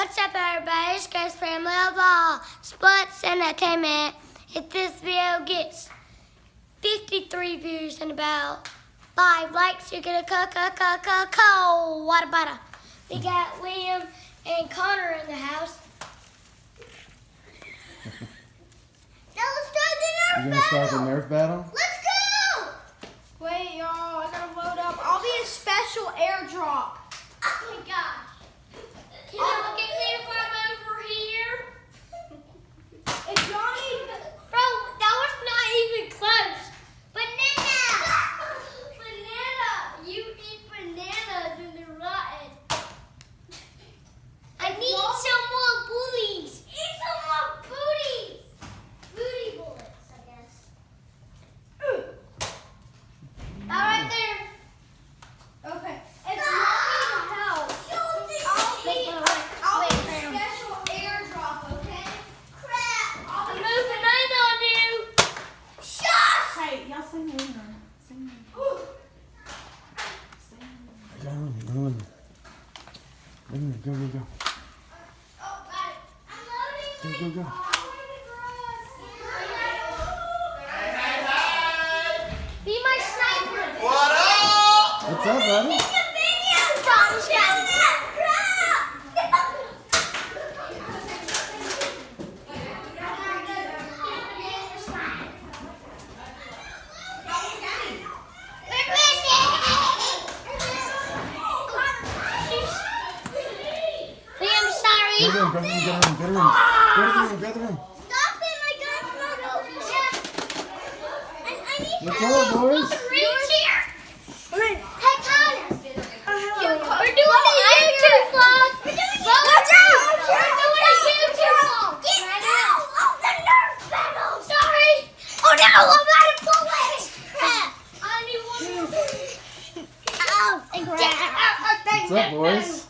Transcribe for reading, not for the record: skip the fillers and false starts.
What's up, everybody? It's Grace Family of All Sports Entertainment. If this video gets 53 views and about 5 likes, you get a cold water bottle. We got Liam and Connor in the house. Now let's start the Nerf battle. You're gonna start the Nerf battle? Let's go! Wait, y'all, I gotta load up. I'll be a special airdrop. Oh my gosh. Can y'all get me from over here? It's not even. Bro, that was not even close. Banana! Banana! You eat bananas and they're rotten. I need some more booties. Eat some more booties. Booty bullets, I guess. That right there. Okay. It's not even help. I'll be a special airdrop, okay? Crap! I'm moving in on you. Shush! Hey, y'all sing Luna. Sing Luna. Go. Oh, got it. I'm loading. Go. Be my sniper. What up? What's up, buddy? It's a video bomb shot. I'm sorry. Get her in. Stop it, my gun's not open yet. I need What's help. up, boys? Reach here. Hey, Connor. We're doing a YouTube vlog. Watch out. We're doing a YouTube vlog. Get out of the Nerf battle. Sorry. Oh, no. I'm out of bullets. Crap. I need one more. Ow. What's up, boys?